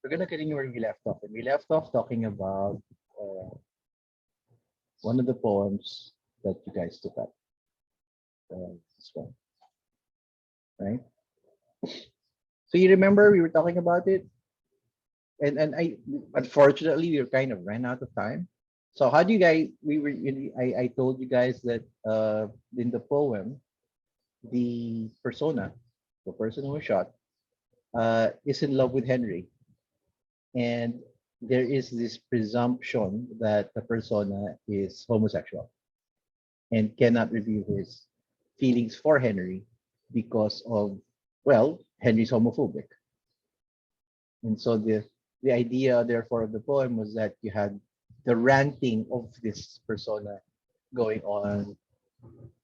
we're gonna continue where we left off. And we left off talking about uh, one of the poems that you guys took up. This one, right? So you remember we were talking about it, and I unfortunately we were kind of ran out of time. So how do you guys? I told you guys that in the poem, the persona, the person who was shot, is in love with Henry, and there is this presumption that the persona is homosexual and cannot reveal his feelings for Henry because of, well, Henry's homophobic. And so the idea, therefore, of the poem was that you had the ranting of this persona going on,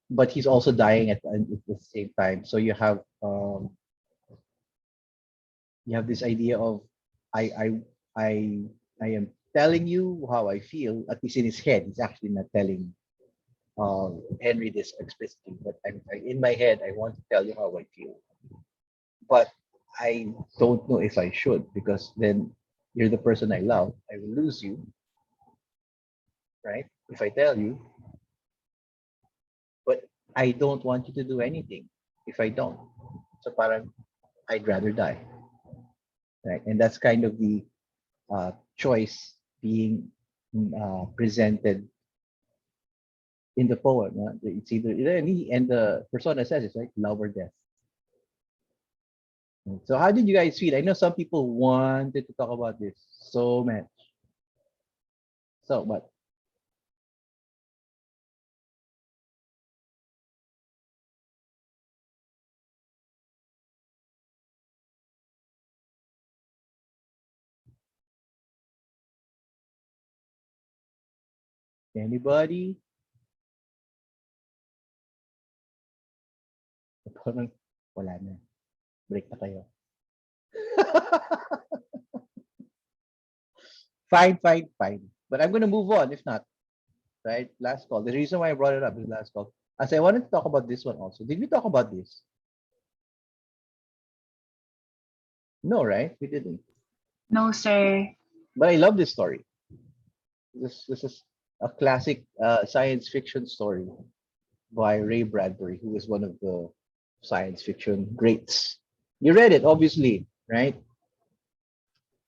but he's also dying at the same time. So you have this idea of I I I I am telling you how I feel. At least in his head, he's actually not telling Henry this explicitly, but in my head I want to tell you how I feel, but I don't know if I should, because then you're the person I love. I will lose you, right? If I tell you, but I don't want you to do anything if I don't. So parang I'd rather die, right? And that's kind of the choice being presented in the poem. It's either, and the persona says it's like love or death. So how did you guys feel? I know some people wanted to talk about this so much. So, but anybody? Parang wala na. Break na kayo. Fine, fine, fine. But I'm going to move on if not. Right? Last call. The reason why I brought it up is last call. As I wanted to talk about this one also. Did we talk about this? No, right? We didn't. No, sir. But I love this story. This is a classic science fiction story by Ray Bradbury, who is one of the science fiction greats. You read it, obviously, right?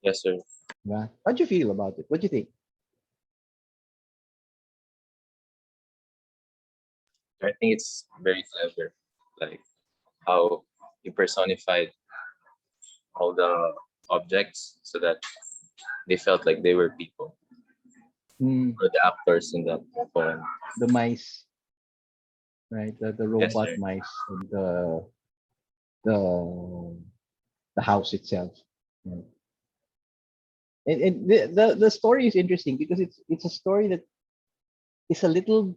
Yes, sir. Yeah. How'd you feel about it? What do you think? I think it's very clever, like how he personified all the objects so that they felt like they were people, or the actors in that poem. The mice, right? The Yes, robot sir. mice and the the house itself. Right? And the story is interesting because it's a story that is a little,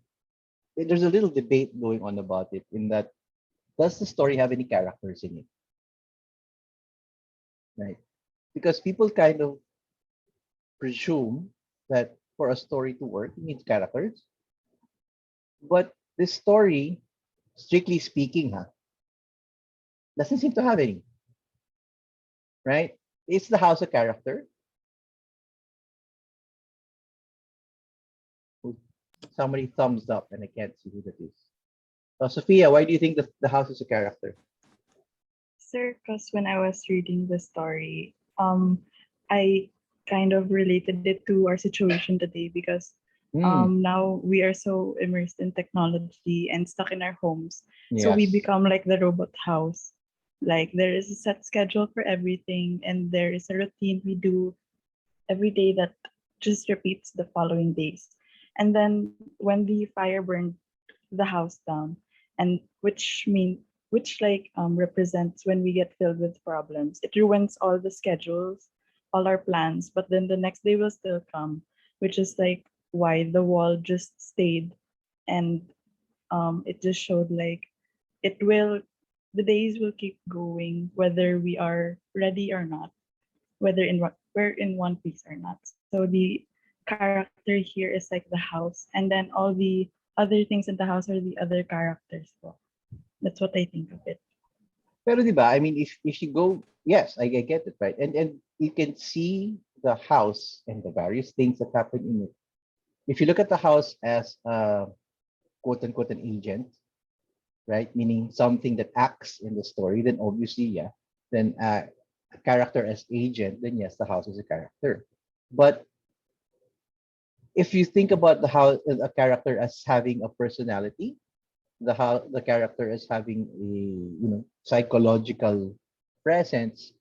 there's a little debate going on about it, in that does the story have any characters in it? Right? Because people kind of presume that for a story to work, it needs characters. But this story, strictly speaking, doesn't seem to have any. Right? Is the house a character? Somebody thumbs up and I can't see who that is. Sophia, why do you think the house is a character? Sir, because when I was reading the story, I kind of related it to our situation today because now we are so immersed in technology and stuck in our homes. So we Yes. become like the robot house. Like there is a set schedule for everything and there is a routine we do every day that just repeats the following days. And then when the fire burned the house down, and which represents when we get filled with problems, it ruins all the schedules, all our plans, but then the next day will still come, which is like why the wall just stayed. And it just showed like it will the days will keep going whether we are ready or not, whether we're in one piece or not. So the character here is like the house, and then all the other things in the house are the other characters. So that's what I think of it. Pero di ba, I mean, if you go yes, I get it, right? And you can see the house and the various things that happen in it. If you look at the house as a quote unquote an agent, right? Meaning something that acts in the story, then obviously, yeah. Then a character as agent, then yes, the house is a character. But if you think about the house, a character as having a personality, the character as having a psychological presence,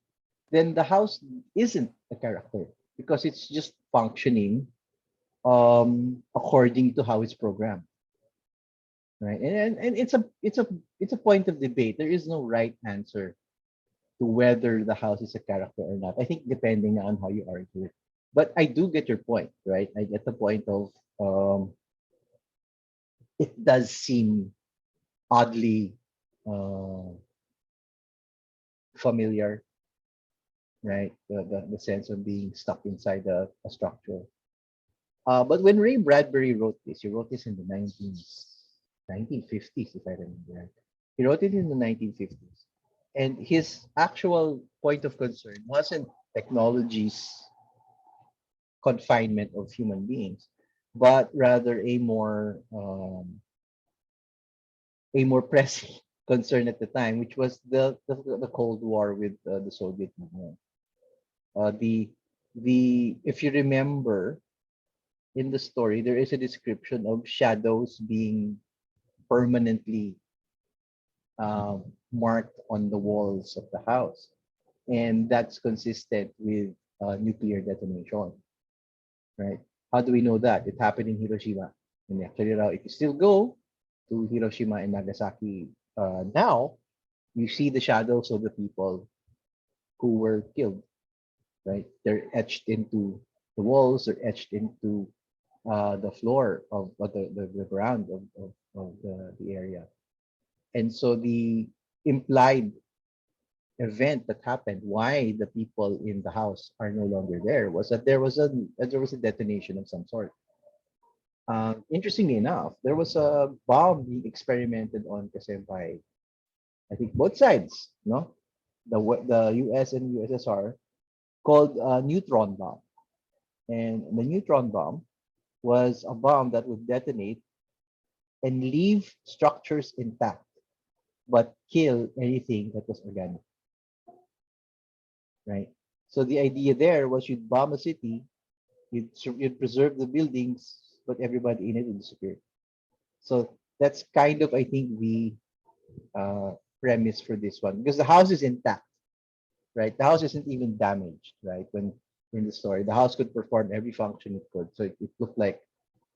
then the house isn't a character because it's just functioning according to how it's programmed, right? And it's a point of debate. There is no right answer to whether the house is a character or not. I think depending on how you argue it. But I do get your point, right? I get the point of um, it does seem oddly uh, familiar, right? The sense of being stuck inside a structure. But when Ray Bradbury wrote this, he wrote this in the 1950s, if I remember right. He wrote it in the 1950s. And his actual point of concern wasn't technology's confinement of human beings, but rather a more pressing concern at the time, which was the Cold War with the Soviet Union. The if you remember in the story, there is a description of shadows being permanently marked on the walls of the house, and that's consistent with nuclear detonation, right? How do we know that? It happened in Hiroshima. And actually, if you still go to Hiroshima and Nagasaki now, you see the shadows of the people who were killed, right? They're etched into the walls, they're etched into the floor of the ground of the area. And so the implied event that happened, why the people in the house are no longer there, was that there was a detonation of some sort. Interestingly enough, there was a bomb being experimented on kasi by I think both sides, no, the U.S. and USSR, called a neutron bomb, and the neutron bomb was a bomb that would detonate and leave structures intact, but kill anything that was organic, right? So the idea there was you'd bomb a city, you'd preserve the buildings, but everybody in it would disappear. So that's kind of, I think, the premise for this one because the house is intact, right? The house isn't even damaged, right? When in the story, the house could perform every function it could, so it looked like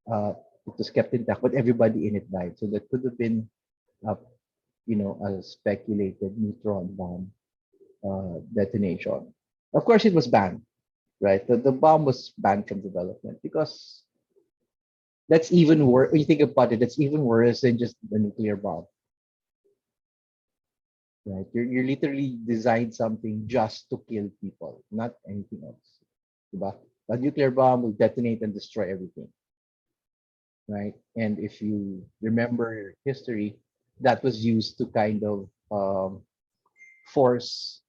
uh, it was kept intact, but everybody in it died. So that could have been, a, a speculated neutron bomb detonation. Of course, it was banned, right? The bomb was banned from development because that's even worse. When you think about it, that's even worse than just the nuclear bomb, right? You're literally designed something just to kill people, not anything else. Diba? A nuclear bomb will detonate and destroy everything, right? And if you remember history, that was used to kind of force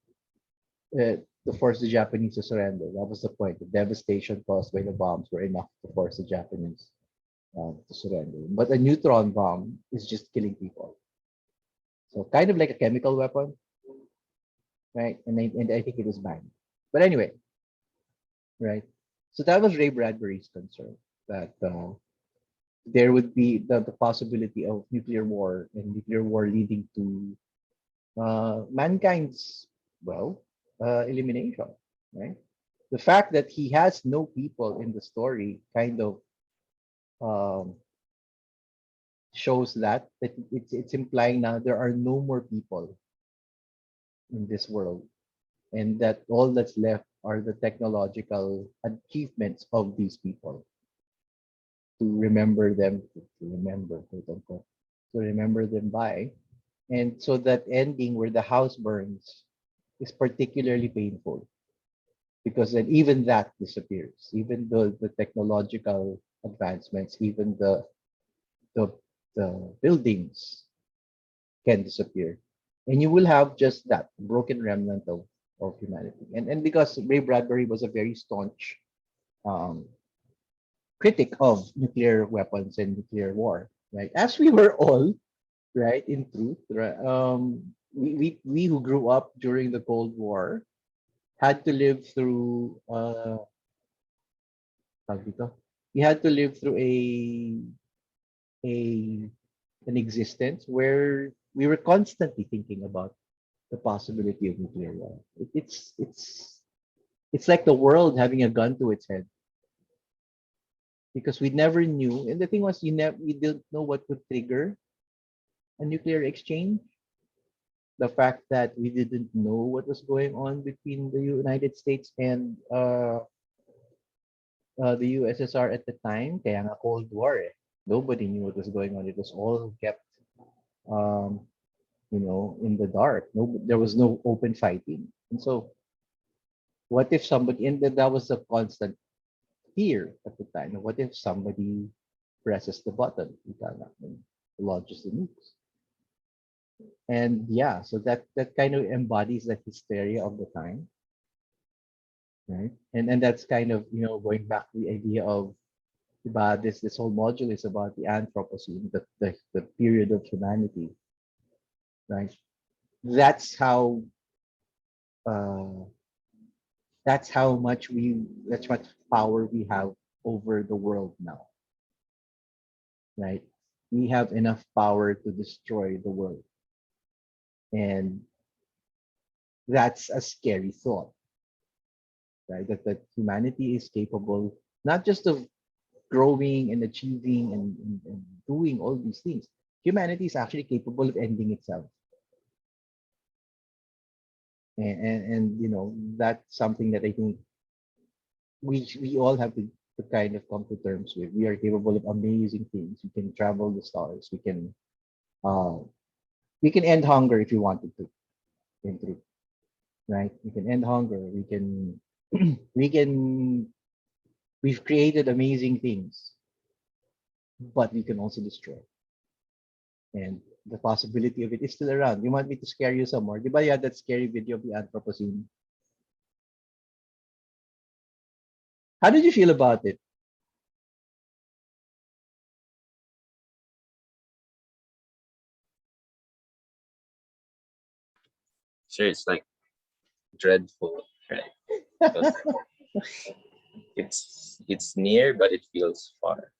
to force the Japanese to surrender. That was the point. The devastation caused by the bombs were enough to force the Japanese to surrender. But a neutron bomb is just killing people. So kind of like a chemical weapon, right? And I think it was banned. But anyway, right? So that was Ray Bradbury's concern that there would be the possibility of nuclear war and nuclear war leading to mankind's elimination, right? The fact that he has no people in the story kind of um, shows that it's implying now there are no more people in this world, and that all that's left are the technological achievements of these people to remember them, to remember, quote unquote, to remember them by. And so that ending where the house burns is particularly painful because then even that disappears, even though the technological advancements, even the, the buildings can disappear. And you will have just that broken remnant of of humanity. And because Ray Bradbury was a very staunch um, critic of nuclear weapons and nuclear war, right? As we were all, right, in truth, right? We who grew up during the Cold War had to live through tawag dito? We had to live through a an existence where we were constantly thinking about the possibility of nuclear war. It's like the world having a gun to its head because we never knew. And the thing was, we didn't know what would trigger a nuclear exchange. The fact that we didn't know what was going on between the United States and the USSR at the time, kaya nga Cold War eh. Nobody knew what was going on. It was all kept, um, in the dark. No, there was no open fighting. And so, what if somebody, and that was a constant fear at the time. What if somebody presses the button and launches the nukes? And yeah, so that kind of embodies that hysteria of the time, right? And that's kind of going back to the idea of about this whole module is about the Anthropocene, the period of humanity, right? That's how uh, that's much power we have over the world now, right? We have enough power to destroy the world, and that's a scary thought, right? That humanity is capable not just of growing and achieving and doing all these things. Humanity is actually capable of ending itself. And that's something that I think we all have to kind of come to terms with. We are capable of amazing things. We can travel the stars. Uh we can end hunger if we wanted to, in truth, right? We can end hunger. We can we can we've created amazing things, but we can also destroy. And the possibility of it is still around. You want me to scare you some more? Di ba you had that scary video of the Anthropocene? How did you feel about it? Sure, it's like dreadful, right? Because it's near, but it feels far.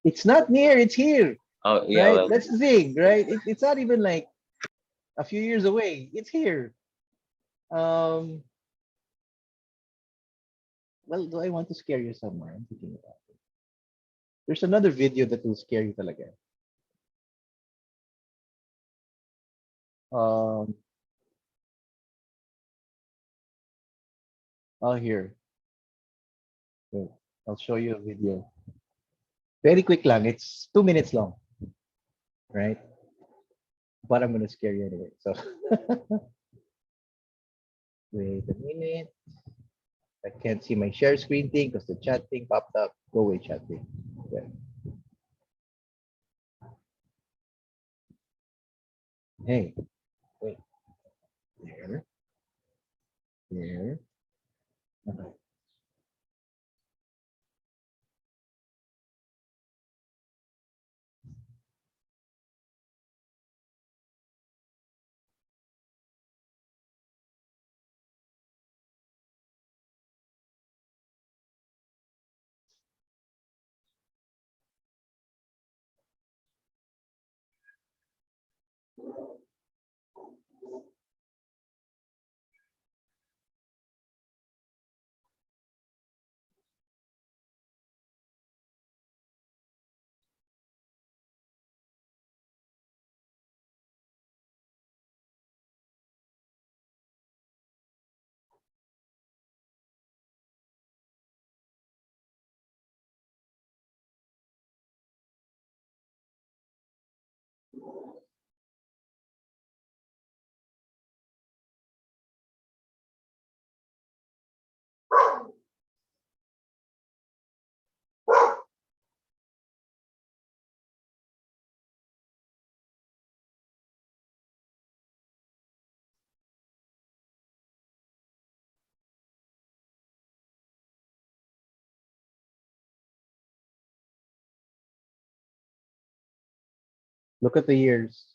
It's not near, it's here, Oh yeah, right? well, That's the thing, right? It's not even like a few years away. It's here. Um, well, do I want to scare you somewhere? I'm thinking about it. There's another video that will scare you talaga. Um, here. Wait, I'll show you a video. Very quick lang. It's 2 minutes long, right? But I'm gonna scare you anyway. So wait a minute. I can't see my share screen thing because the chat thing popped up. Go away, chat thing. Okay. Hey, wait. There, there. Okay. Look at the years.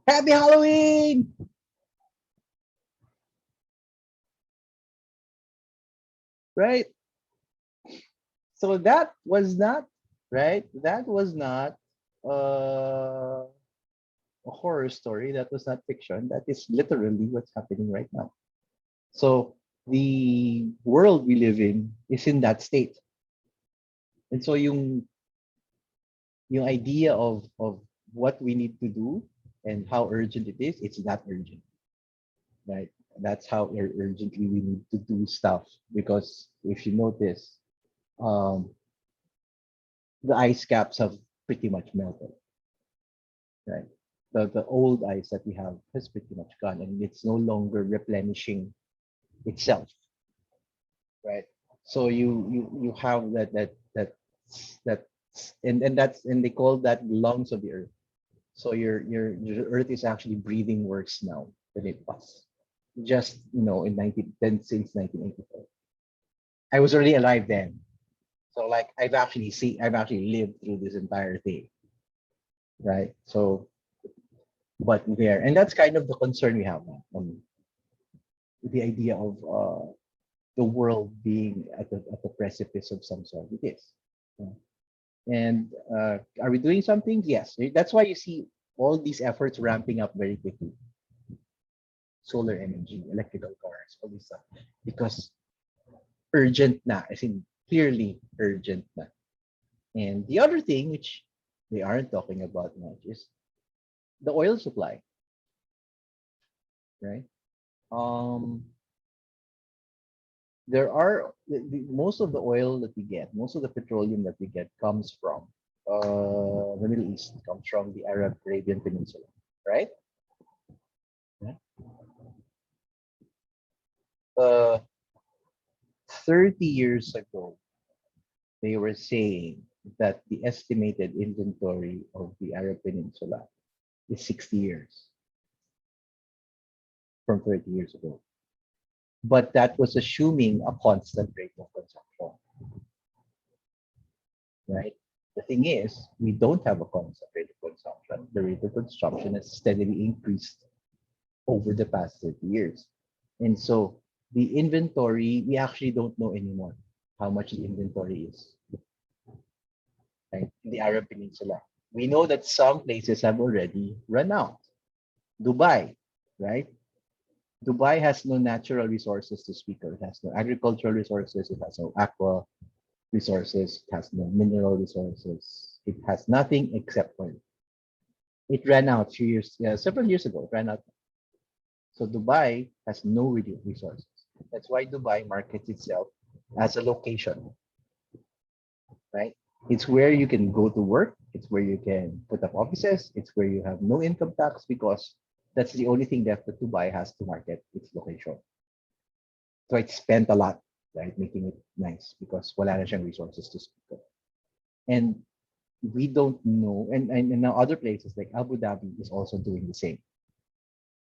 Happy Halloween! Right? So that was not, right? That was not a horror story. That was not fiction. That is literally what's happening right now. So the world we live in is in that state. And so yung idea of what we need to do and how urgent it is, it's that urgent. Right? That's how urgently we need to do stuff. Because if you notice, um, the ice caps have pretty much melted. Right? The old ice that we have has pretty much gone, and it's no longer replenishing itself. Right? So you have that and that's and they call that lungs of the earth. So your earth is actually breathing worse now than it was. Just in 1910 since 1984. I was already alive then. So like I've actually lived through this entire thing. Right. So but there and that's kind of the concern we have now. The idea of the world being at the precipice of some sort. It is. Yeah. And are we doing something? Yes. That's why you see all these efforts ramping up very quickly. Solar energy, electrical cars, all this stuff. Because urgent na, I think clearly urgent na. And the other thing, which they aren't talking about much, is the oil supply. Right? There are most of the oil that we get, most of the petroleum that we get comes from the Middle East, comes from the Arab Arabian Peninsula, right? Yeah. 30 years ago, they were saying that the estimated inventory of the Arab Peninsula is 60 years from 30 years ago. But that was assuming a constant rate of consumption, right? The thing is, we don't have a constant rate of consumption. The rate of consumption has steadily increased over the past 30 years. And so the inventory, we actually don't know anymore how much the inventory is, right? In the Arab Peninsula. We know that some places have already run out. Dubai, right? Dubai has no natural resources to speak of. It has no agricultural resources. It has no aqua resources. It has no mineral resources. It has nothing except oil. It ran out several years ago. It ran out. So Dubai has no resources. That's why Dubai markets itself as a location, right? It's where you can go to work. It's where you can put up offices. It's where you have no income tax because that's the only thing that Dubai has to market its location. So it spent a lot, right, making it nice because wala na siyang resources to speak of. And we don't know, and now other places like Abu Dhabi is also doing the same.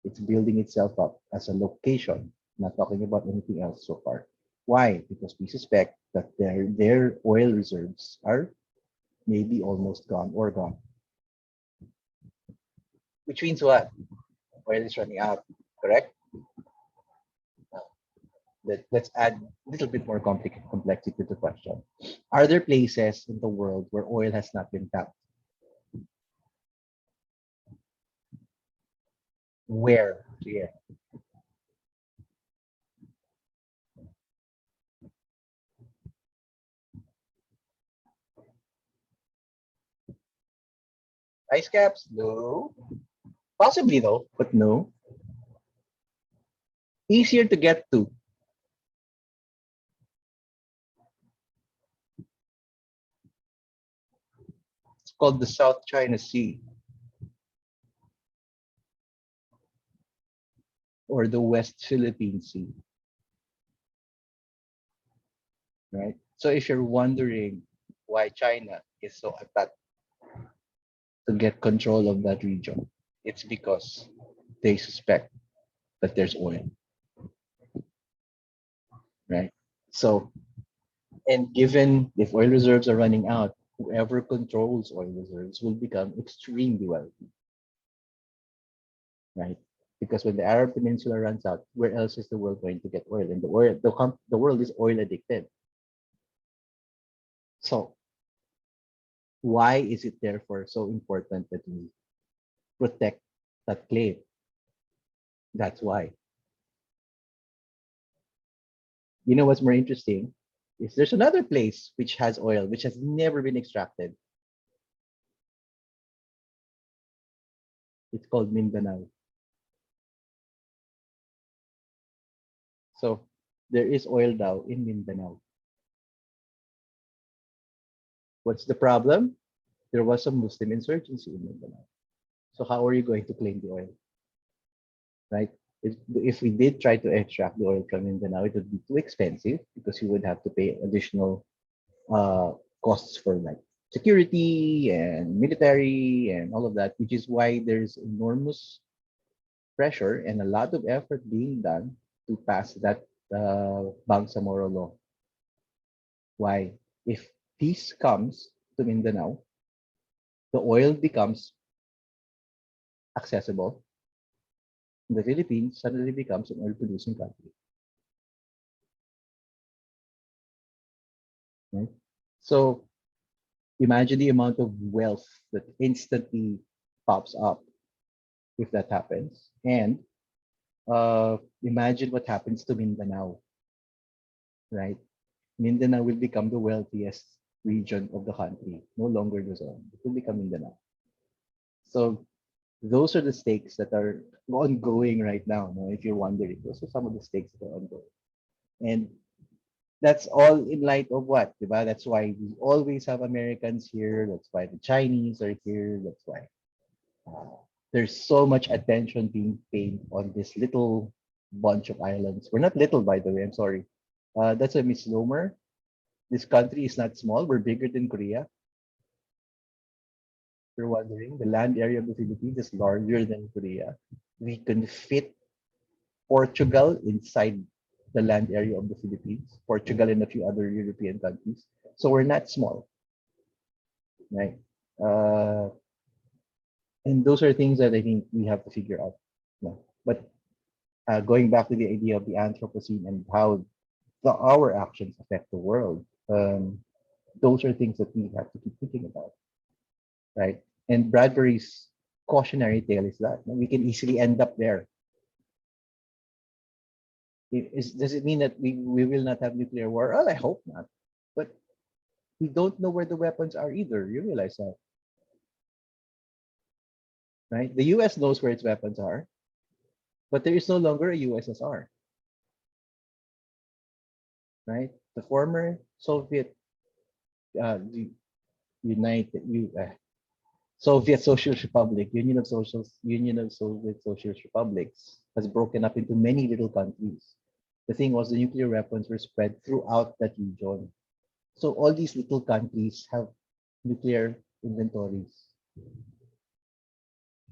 It's building itself up as a location, not talking about anything else so far. Why? Because we suspect that their oil reserves are maybe almost gone or gone. Which means what? Oil is running out, correct? Let's add a little bit more complexity to the question. Are there places in the world where oil has not been tapped? Where? Yeah. Ice caps? No. Possibly though, but no. Easier to get to. It's called the South China Sea or the West Philippine Sea, right? So if you're wondering why China is so attacked to get control of that region, it's because they suspect that there's oil, right? So, and given if oil reserves are running out, whoever controls oil reserves will become extremely wealthy, right? Because when the Arab Peninsula runs out, where else is the world going to get oil? And the world is oil addicted. So why is it therefore so important that we protect that claim? That's why. You know what's more interesting is there's another place which has oil which has never been extracted. It's called Mindanao. So there is oil now in Mindanao. What's the problem? There was some Muslim insurgency in Mindanao. So how are you going to claim the oil? Right? If we did try to extract the oil from Mindanao, it would be too expensive because you would have to pay additional costs for like security and military and all of that, which is why there's enormous pressure and a lot of effort being done to pass that Bangsamoro law. Why? If peace comes to Mindanao, the oil becomes accessible. The Philippines suddenly becomes an oil-producing country. Right? So imagine the amount of wealth that instantly pops up if that happens. And imagine what happens to Mindanao, right? Mindanao will become the wealthiest region of the country, no longer Luzon. It will become Mindanao. So those are the stakes that are ongoing right now. No? If you're wondering, those are some of the stakes that are ongoing. And that's all in light of what? Diba? That's why we always have Americans here. That's why the Chinese are here. That's why there's so much attention being paid on this little bunch of islands. We're not little, by the way. I'm sorry. That's a misnomer. This country is not small. We're bigger than Korea. If you're wondering, the land area of the Philippines is larger than Korea. We can fit Portugal inside the land area of the Philippines, Portugal and a few other European countries. So we're not small, right? Uh, and those are things that I think we have to figure out. No. But going back to the idea of the Anthropocene and how our actions affect the world, those are things that we have to keep thinking about, right? And Bradbury's cautionary tale is that we can easily end up there. Does it mean that we will not have nuclear war? Well, I hope not. But we don't know where the weapons are either. You realize that, right? The US knows where its weapons are, but there is no longer a USSR, right? The former Soviet the United Soviet Socialist Republic, Union of Soviet Socialist Republics has broken up into many little countries. The thing was the nuclear weapons were spread throughout that region. So all these little countries have nuclear inventories.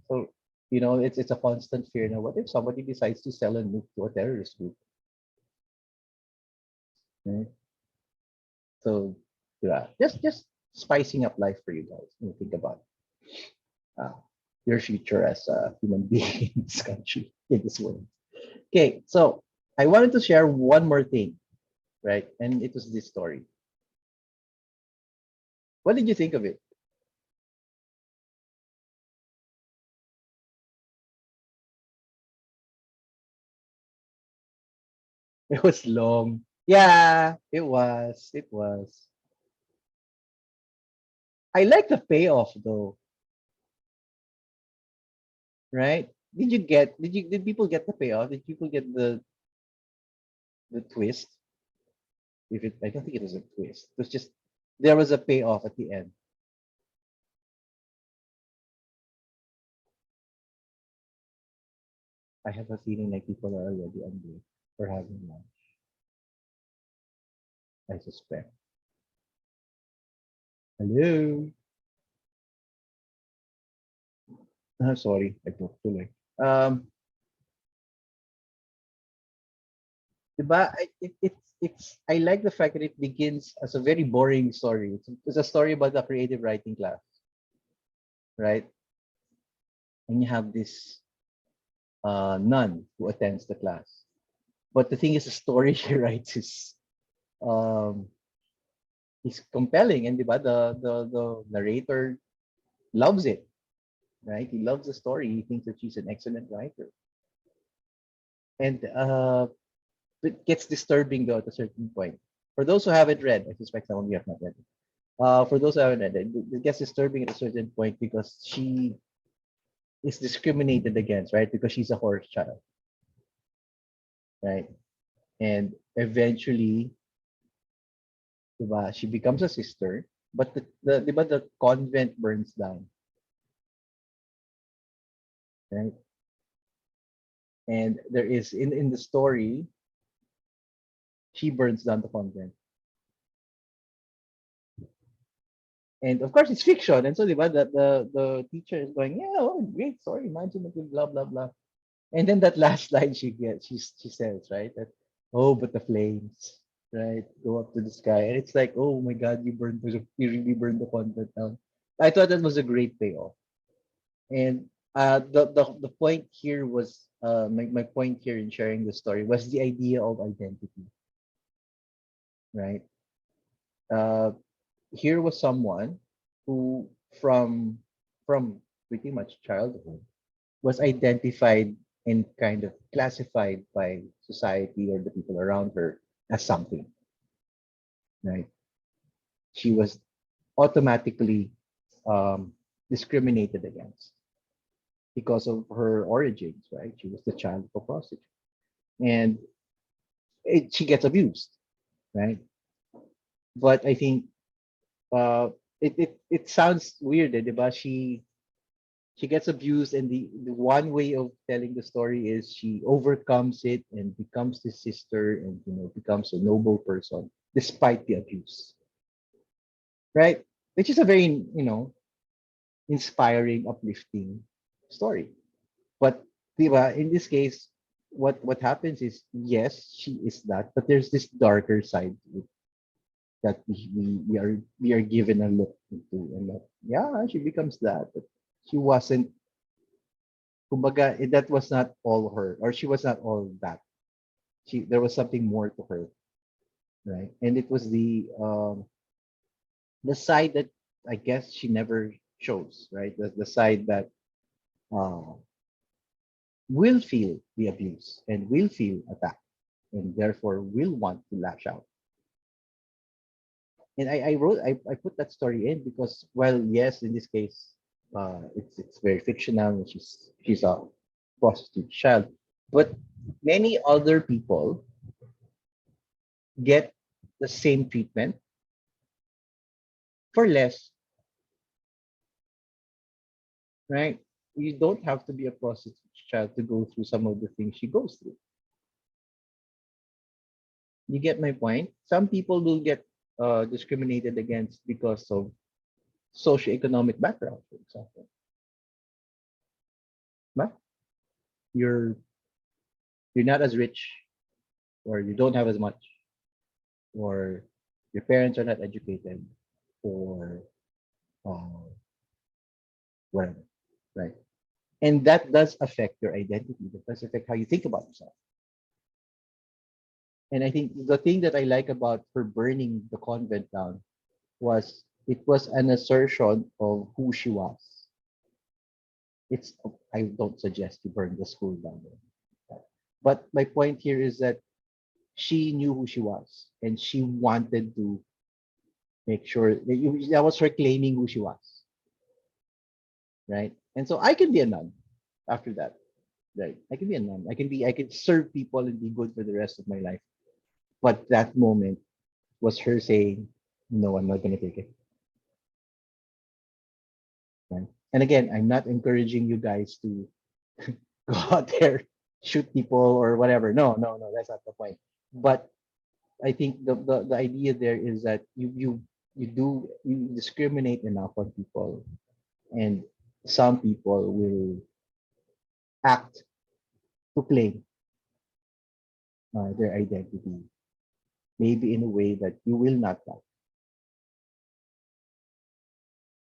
So, it's a constant fear now. What if somebody decides to sell a nuke to a terrorist group? Right? So, yeah, just spicing up life for you guys when you think about uh, your future as a human being in this country, in this world. Okay, so I wanted to share one more thing, right? And it was this story. What did you think of it? It was long. Yeah, it was. It was. I like the payoff though, right? Did people get the payoff? Did people get the twist? If it I don't think it was a twist. It was just there was a payoff at the end. I have a feeling like people are already hungry for having lunch. I suspect. Hello. Sorry, I talked too late. Diba? It's I like the fact that it begins as a very boring story. It's a story about a creative writing class, right? And you have this nun who attends the class. But the thing is, the story she writes um, is compelling, and diba, the narrator loves it, right? He loves the story. He thinks that she's an excellent writer, and it gets disturbing though at a certain point. For those who haven't read, I suspect some of you have not read it. For those who haven't read it, it gets disturbing at a certain point because she is discriminated against, right? Because she's a horse child, right? And eventually, diba, she becomes a sister, but diba, the convent burns down, right? And there is in the story, she burns down the convent. And of course, it's fiction. And so diba, the teacher is going, yeah, oh, great story, imaginative, blah, blah, blah. And then that last line she says, right, that, oh, but the flames, right, go up to the sky. And it's like, oh my God, you really burned the convent down. I thought that was a great payoff. And the point here was, my point here in sharing the story was the idea of identity, right? Uh, Here was someone who from pretty much childhood was identified and kind of classified by society or the people around her as something, right? She was automatically discriminated against because of her origins, right? She was the child of a prostitute, and she gets abused, right? But I think it sounds weird, but she gets abused, and the one way of telling the story is she overcomes it and becomes the sister, and becomes a noble person despite the abuse, right? Which is a very inspiring, uplifting story. But diba, in this case, what happens is, yes, she is that, but there's this darker side to it that we are given a look into, and that, yeah, she becomes that, but she wasn't. Kumbaga, that was not all her, or she was not all that. There was something more to her, right? And it was the side that I guess she never shows, right? The side that uh, will feel the abuse and will feel attacked, and therefore will want to lash out. And I put that story in because, well, yes, in this case, it's very fictional. She's a prostitute child, but many other people get the same treatment for less, right? You don't have to be a prostitute child to go through some of the things she goes through. You get my point? Some people will get discriminated against because of socioeconomic background, for example. But you're you're not as rich, or you don't have as much, or your parents are not educated, or uh, whatever, right? And that does affect your identity. That does affect how you think about yourself. And I think the thing that I like about her burning the convent down was it was an assertion of who she was. It's I don't suggest you burn the school down. But my point here is that she knew who she was and she wanted to make sure that, that was her claiming who she was, right? And so I can be a nun after that, right? I can be a nun. I can serve people and be good for the rest of my life. But that moment was her saying, "No, I'm not going to take it." Right? And again, I'm not encouraging you guys to go out there, shoot people or whatever. No, no, no, that's not the point. But I think the idea there is that you discriminate enough on people, and some people will act to claim their identity, maybe in a way that you will not like.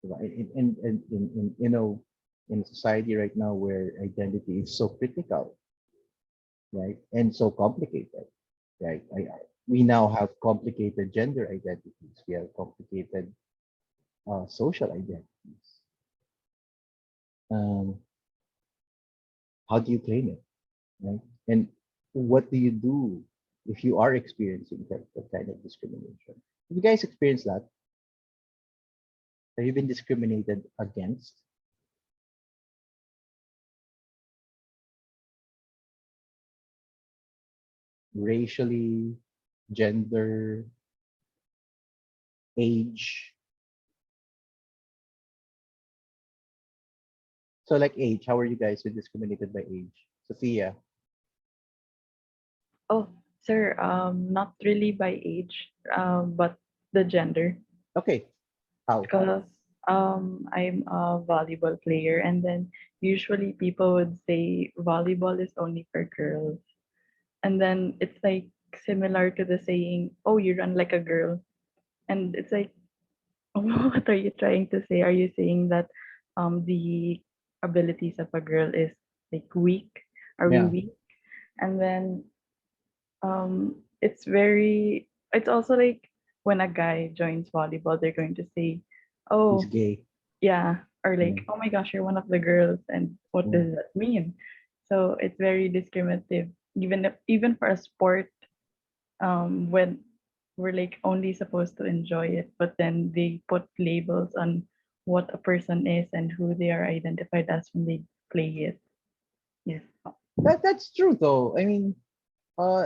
Right? In you know, in society right now where identity is so critical, right, and so complicated, right? We now have complicated gender identities. We have complicated social identities. Um, how do you claim it, right? And what do you do if you are experiencing that kind of discrimination? Have you guys experienced that? Have you been discriminated against? Racially, gender, age? So like age, how are you guys been discriminated by age? Sophia? Oh, sir, not really by age, but the gender. Okay, how? Because I'm a volleyball player, and then usually people would say volleyball is only for girls. And then it's like similar to the saying, "Oh, you run like a girl." And it's like, what are you trying to say? Are you saying that the abilities of a girl is like weak? Are we Yeah, weak? And then it's also like when a guy joins volleyball, they're going to say, he's "Oh, gay. yeah," or Yeah, like, "Oh my gosh, you're one of the girls," and what yeah. does that mean? So it's very discriminative, even for a sport, when we're like only supposed to enjoy it, but then they put labels on what a person is and who they are identified as when they play it. Yes. That's true though. I mean,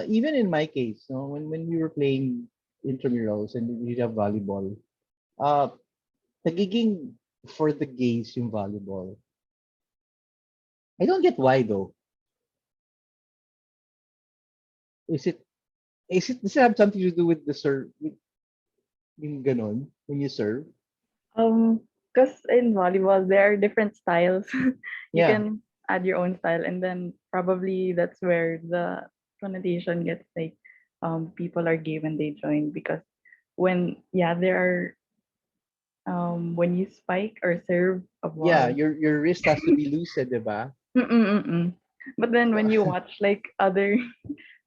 even in my case, no, when we were playing intramurals and we have volleyball, uh, nagiging for the gays yung volleyball. I don't get why though. Is it does it have something to do with the serve with yung ganon when you serve? Because in volleyball there are different styles. You Yeah, can add your own style, and then probably that's where the connotation gets like people are gay when they join, because there are when you spike or serve a yeah. ball. Your wrist has to be loosened, diba? Mm-mm-mm. But then when you watch like other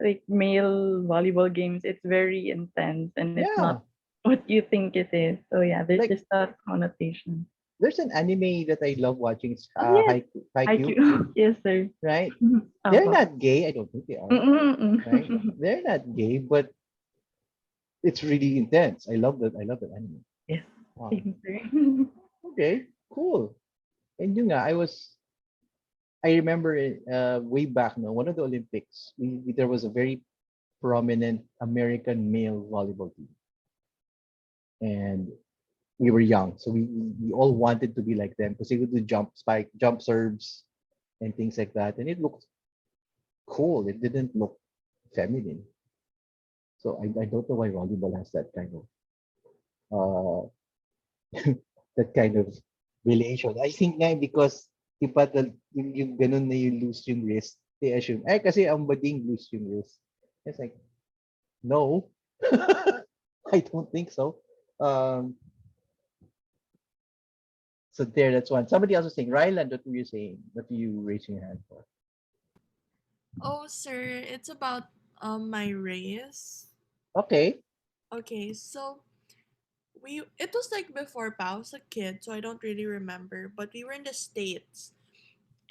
like male volleyball games, it's very intense and it's Yeah, not what you think it is. So yeah, there's like just that connotation. there's an anime that I love watching. It's Oh yes, Haikyuu, IQ. Yes, sir. right? They're Apo. not gay. I don't think they are, right? Mm-mm-mm. They're not gay, but it's really intense. I love that. I love that anime. Yes, Wow. same, sir. Okay, cool. And yun nga, I remember way back now, one of the Olympics, there was a very prominent American male volleyball team. And we were young, so we all wanted to be like them because they would do jump serves and things like that. And it looked cool. It didn't look feminine. So I don't know why volleyball has that kind of uh that kind of relation. I think nga because iba yung ganun na you lose yung wrist, they assume, kasi ang bading lose yung wrist. It's like, no, I don't think so. Um, So there, that's one. Somebody else was saying, Ryland, what were you saying? What were you raising your hand for? Oh, sir, it's about my race. Okay. Okay, so it was like before pa, I was a kid, so I don't really remember. But we were in the States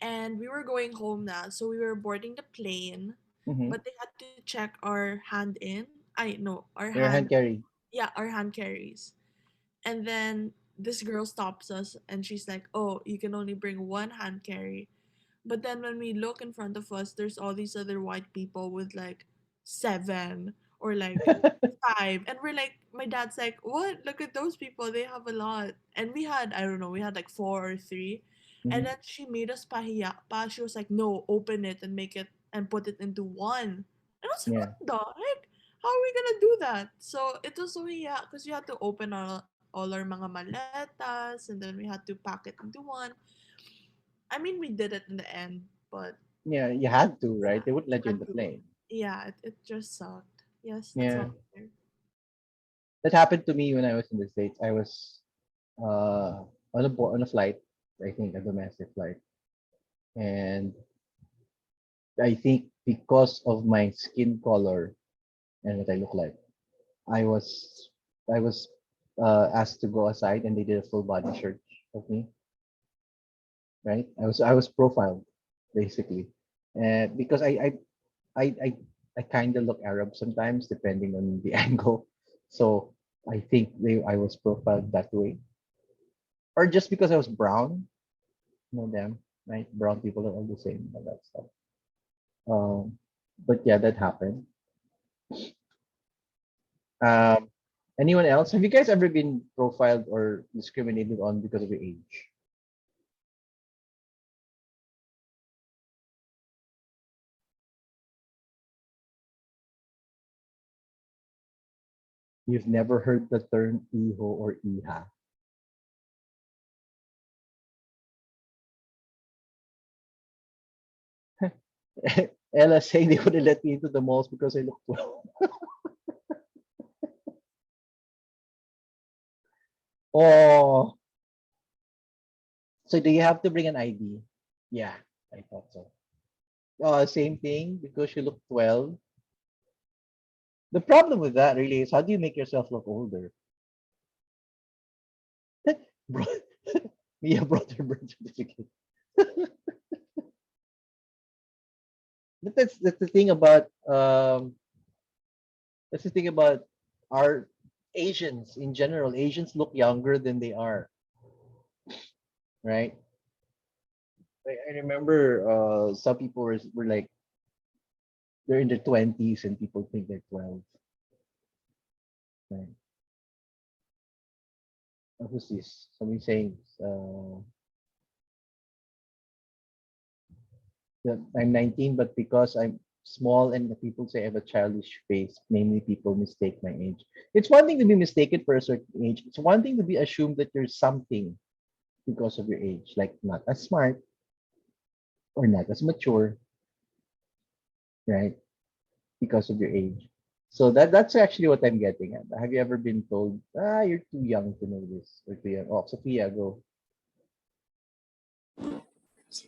and we were going home now, so we were boarding the plane, Mm-hmm. but they had to check our hand in. I no, our Your hand hand carry. yeah, our hand carries. And then this girl stops us and she's like, "Oh, you can only bring one hand carry." But then when we look in front of us, there's all these other white people with like seven or like five. And we're like, my dad's like, what? Look at those people. They have a lot. And we had, I don't know, we had like four or three. And Mhm. then she made us pahiya pa. She was like, no, open it and make it and put it into one. And I was like, Yeah. what the heck? How are we gonna do that? So it was so hiya because you had to open all our mga maletas and then we had to pack it into one. I mean, we did it in the end, but Yeah, you had to, yeah, right? They wouldn't we let you in had the to. plane. Yeah, it just sucked. Yes, that's Yeah. all. There. That happened to me when I was in the States. I was on a flight, I think a domestic flight. And I think because of my skin color and what I look like, I was I was asked to go aside and they did a full body search of me, right? I was profiled basically. And because I I I kind of look Arab sometimes depending on the angle. So I think I was profiled that way. Or just because I was brown, them, right? Brown people are all the same and that stuff. Um, but yeah, that happened. Um, anyone else? Have you guys ever been profiled or discriminated on because of your age? You've never heard the term iho or iha. Ella saying they wouldn't let me into the malls because I look well. Oh, so do you have to bring an ID? Yeah, I thought so. Same thing because you look 12. The problem with that really is how do you make yourself look older? Bro, Mia brought her birth certificate. But that's the thing about that's the thing about our Asians in general. Asians look younger than they are, right? I remember some people were like they're in their 20s and people think they're 12. Right? Who's this? Somebody saying that I'm 19, but because I'm small and the people say I have a childish face, namely people mistake my age. It's one thing to be mistaken for a certain age. It's one thing to be assumed that you're something because of your age, like not as smart or not as mature, right? Because of your age. So that's actually what I'm getting at. Have you ever been told, you're too young to know this, or too young? Oh, Sophia, go.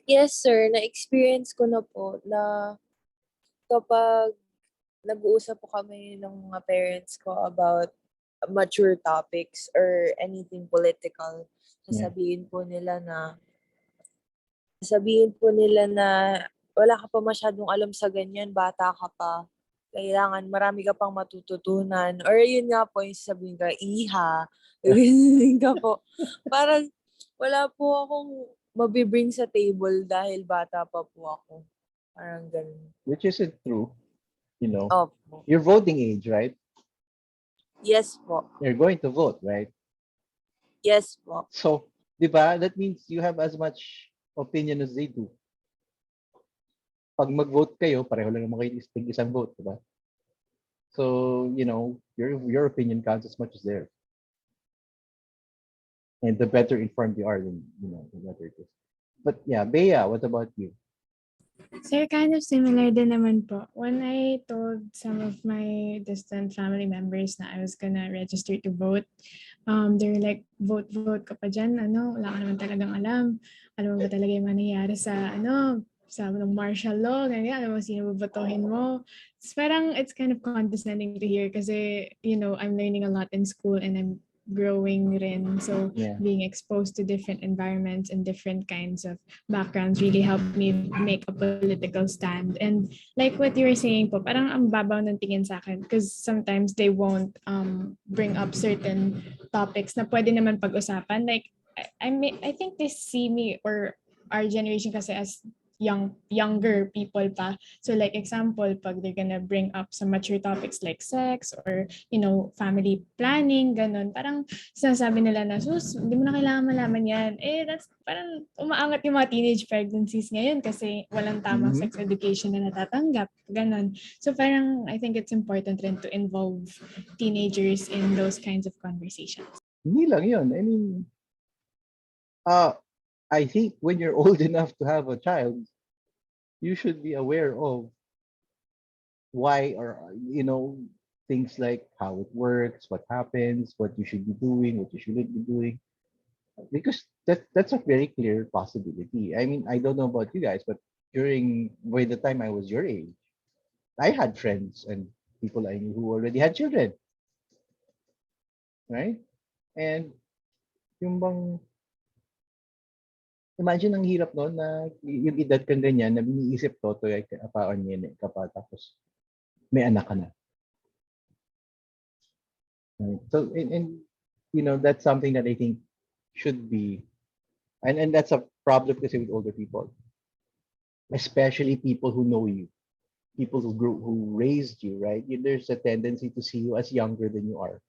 Yes, sir. Na-experience ko na po na kapag nag-uusap po kami ng mga parents ko about mature topics or anything political, Yeah. sasabihin po nila na wala ka pa masyadong alam sa ganyan, bata ka pa. Kailangan marami ka pang matututunan. Or yun nga po, yung sabihin ka, iha. Ganyan ka po. Parang wala po akong mabibring sa table dahil bata pa po ako. Parang ganun. Which isn't true, you know. Opo. Your voting age, right? Yes po. You're going to vote, right? Yes po. So, di ba? That means you have as much opinion as they do. Pag mag-vote kayo, pareho lang naman kayo isang vote, di ba? So, your opinion counts as much as theirs. And the better informed you are, then, the better it is. But yeah, Bea, what about you? Sir, kind of similar din naman po. When I told some of my distant family members na I was gonna register to vote, they're like, vote ka pa dyan, wala ka naman talagang alam. Alam mo ba talaga yung mangyayari sa, sa martial law, ganyan, alam mo sino bobotohin mo. It's kind of condescending to hear kasi, I'm learning a lot in school and I'm growing rin. So Yeah. being exposed to different environments and different kinds of backgrounds really helped me make a political stand. And like what you were saying po, parang ang babaw ng tingin sa akin because sometimes they won't bring up certain topics na pwede naman pag-usapan. Like, I think they see me or our generation kasi as younger people pa. So like example, pag they're gonna bring up some mature topics like sex or, family planning, ganun. Parang sinasabi nila na, sus, hindi mo na kailangan malaman yan. That's parang umaangat yung mga teenage pregnancies ngayon kasi walang tamang sex education na natatanggap. Ganon. So parang I think it's important rin to involve teenagers in those kinds of conversations. Hindi lang yun. I mean, I think when you're old enough to have a child, you should be aware of why or things like how it works, what happens, what you should be doing, what you shouldn't be doing, because that's a very clear possibility. I mean, I don't know about you guys, but by the time I was your age, I had friends and people I knew who already had children, right? And yung bang imagine ang hirap noon na yung edad kang ganyan na iniisip to ay kapaon yun ka pa tapos may anak ka na. Right? So and that's something that I think should be and that's a problem kasi with older people. Especially people who know you, people who raised you, right? There's a tendency to see you as younger than you are.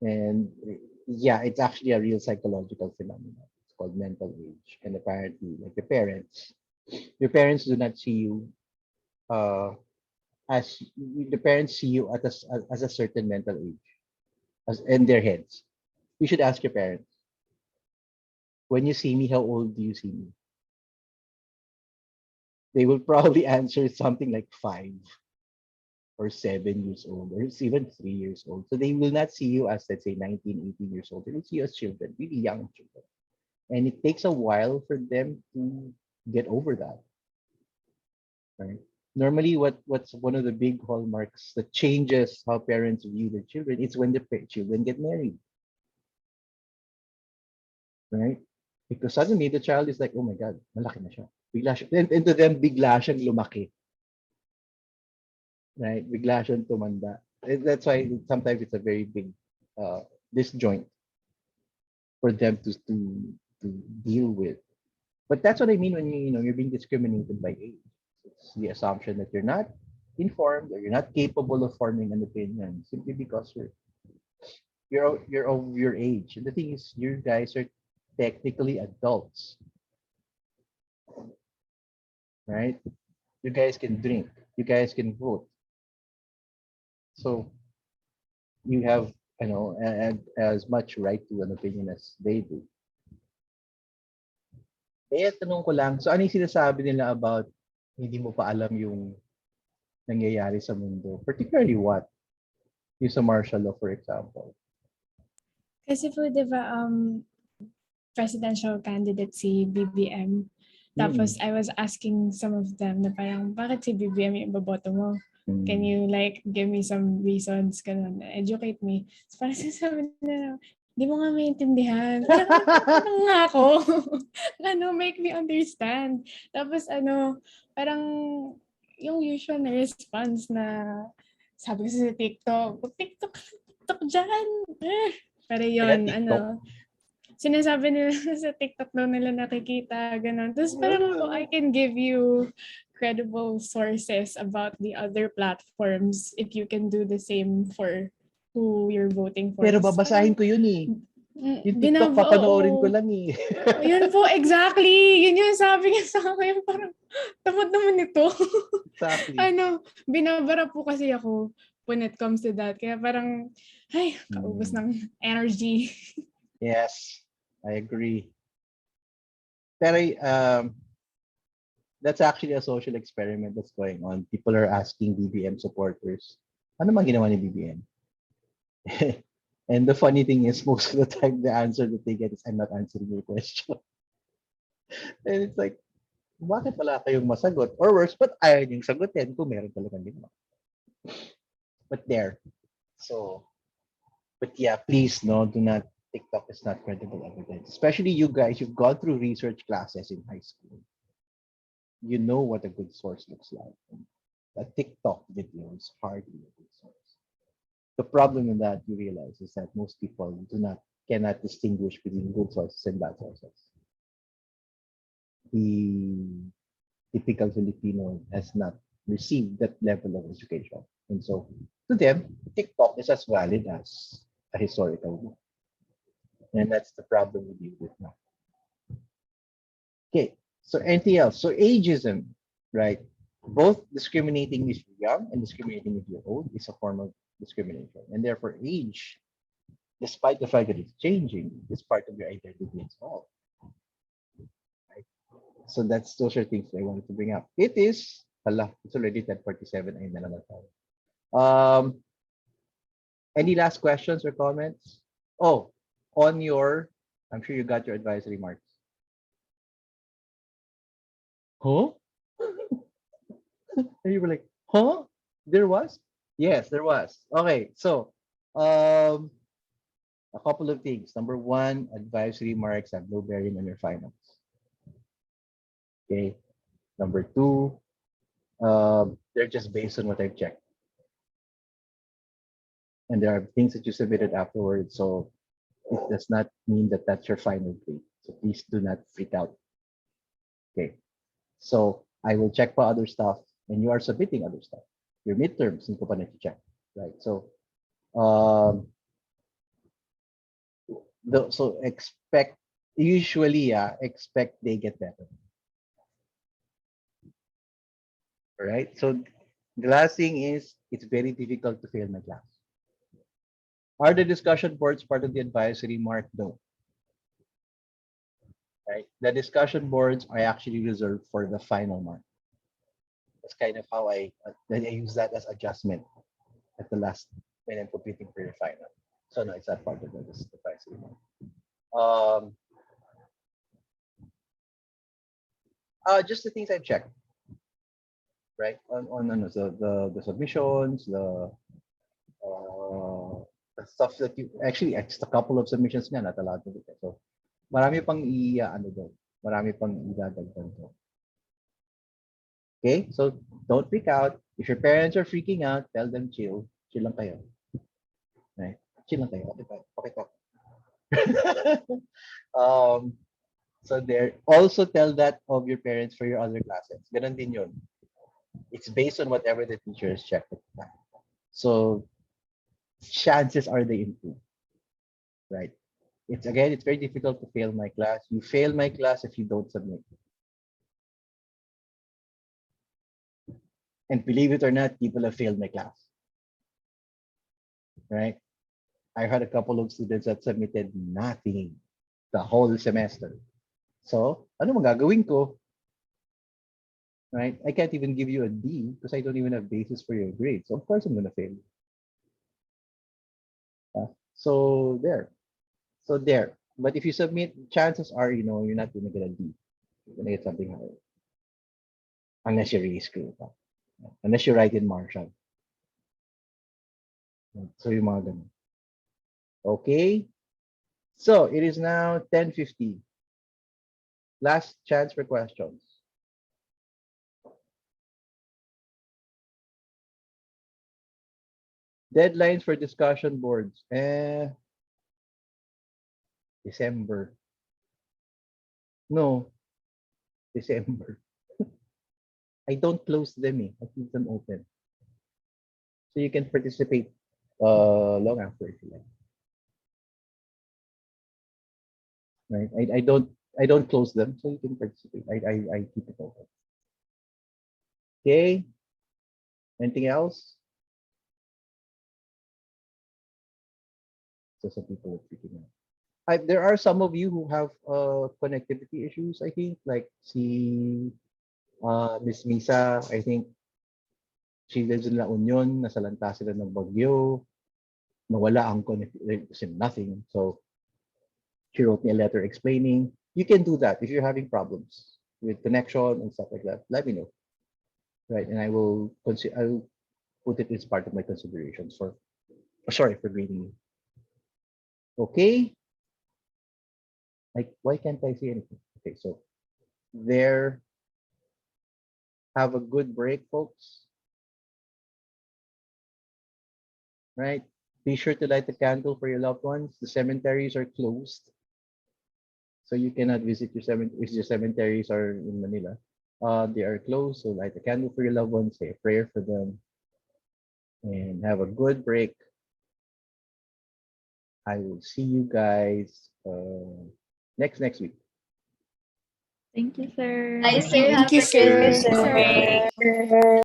And yeah, it's actually a real psychological phenomenon. It's called mental age. And apparently, like your parents do not see you as the parents see you as a certain mental age as in their heads. You should ask your parents, when you see me, how old do you see me? They will probably answer something like 5 or 7 years old, or it's even 3 years old. So they will not see you as, let's say, 19, 18 years old. They will see you as children, really young children. And it takes a while for them to get over that. Right? Normally, what's one of the big hallmarks that changes how parents view their children, it's when the children get married. Right? Because suddenly the child is like, oh my God, malaki na siya. Bigla siya. And to them, bigla siyang lumaki. Right? Bigla siyang tumanda. And that's why sometimes it's a very big disjoint for them to deal with. But that's what I mean when you're being discriminated by age. It's the assumption that you're not informed or you're not capable of forming an opinion simply because you're of your age. And the thing is, you guys are technically adults, right? You guys can drink. You guys can vote. So you have, as much right to an opinion as they do. Tanong ko lang, so ano yung sinasabi nila about hindi mo pa alam yung nangyayari sa mundo? Particularly what? Yung sa martial law, for example. Kasi po, di ba, presidential candidate si BBM. Tapos I was asking some of them na parang, bakit si BBM yung iboboto mo? Can you give me some reasons? Ganun, educate me. So parang sinasabi na, di mo nga maintindihan. Parang nga ako. Make me understand. Tapos parang yung usual na response na sabi ko sa TikTok, TikTok dyan. Pero yun, sinasabi nila sa TikTok daw nila nakikita, ganun. Tapos parang I can give you credible sources about the other platforms if you can do the same for who you're voting for. Pero babasahin ko yun eh. Yung TikTok, papanoorin ko lang eh. Yun po, exactly. Yun yung sabi niya sa akin. Parang, tamad naman ito. Exactly. Binabara po kasi ako when it comes to that. Kaya parang, ay, kaubos ng energy. Yes, I agree. Pero that's actually a social experiment that's going on. People are asking BBM supporters, ano man ginawa ni BBM? And the funny thing is, most of the time, the answer that they get is, I'm not answering your question. And it's like, bakit wala kayong masagot? Or worse, but ayaw niyong sagutin kung meron talagang ginawa. But there. So, but yeah, please, no, do not, TikTok is not credible evidence. Especially you guys, you've gone through research classes in high school. You know what a good source looks like. A TikTok video is hardly a good source. The problem in that you realize is that most people cannot distinguish between good sources and bad sources. The typical Filipino has not received that level of education. And so to them, TikTok is as valid as a historical book. And that's the problem we deal with now. Okay, so anything else? So ageism, right? Both discriminating if you're young and discriminating if you're old is a form of discrimination. And therefore age, despite the fact that it's changing, is part of your identity as well. Right? So those are things I wanted to bring up. It's already 10:47. Ayun na naman tayo. Any last questions or comments? Oh, I'm sure you got your advisory marks. Huh? And you were like, huh? There was? Yes, there was. Okay, so a couple of things. Number one, advisory marks have no bearing on your finals. Okay. Number two, they're just based on what I've checked. And there are things that you submitted afterwards, so it does not mean that that's your final grade. So please do not freak out. Okay. So I will check for other stuff, and you are submitting other stuff. Your midterms, hindi ko pa check, right? So, so expect they get better. All right. So the last thing is, it's very difficult to fail my class. Are the discussion boards part of the advisory mark? No. Right. The discussion boards are actually reserved for the final mark. That's kind of how I use that as adjustment at the last when I'm computing for your final. So no, it's not part of the advisory mark. Just the things I've checked, right? On the submissions, the stuff that you actually, just a couple of submissions nga, not a lot of it. So marami pang marami pang idadagdag doon. Okay, so don't freak out. If your parents are freaking out, tell them chill lang kayo. Right? Chill lang kayo. Okay pa. So there, also tell that of your parents for your other classes. Ganon din yun. It's based on whatever the teacher has checked at the time. So chances are they improve, right? It's very difficult to fail my class. You fail my class if you don't submit. And believe it or not, people have failed my class, right? I had a couple of students that submitted nothing the whole semester. So, ano magagawin ko? Right? I can't even give you a D because I don't even have basis for your grade. So, of course, I'm going to fail. So, there. But if you submit, chances are, you're not going to get a D. You're going to get something higher. Unless you really screw it up. Unless you write in Marshall. So, yung mga ganun. Okay. So, it is now 10:50. Last chance for questions. Deadlines for discussion boards. December. No, December. I don't close them. I keep them open. So you can participate long after if you like. Right? I don't close them, so you can participate. I keep it open. Okay. Anything else? So some people are freaking out. There are some of you who have connectivity issues, I think, like Miss Misa, I think she lives in La Union, nasalanta sila ng bagyo, nawala ang connectivity, nothing. So she wrote me a letter explaining. You can do that if you're having problems with connection and stuff like that. Let me know, right? And I will put it as part of my considerations for. Sorry for grading you. Okay. Like, why can't I see anything? Okay, so there. Have a good break, folks. Right? Be sure to light a candle for your loved ones. The cemeteries are closed, so you cannot visit your cemetery. Your cemeteries are in Manila. They are closed, so light a candle for your loved ones. Say a prayer for them, and have a good break. I will see you guys next week. Thank you, sir. Bye, sir. Thank Have you, a good sir. break. Sir.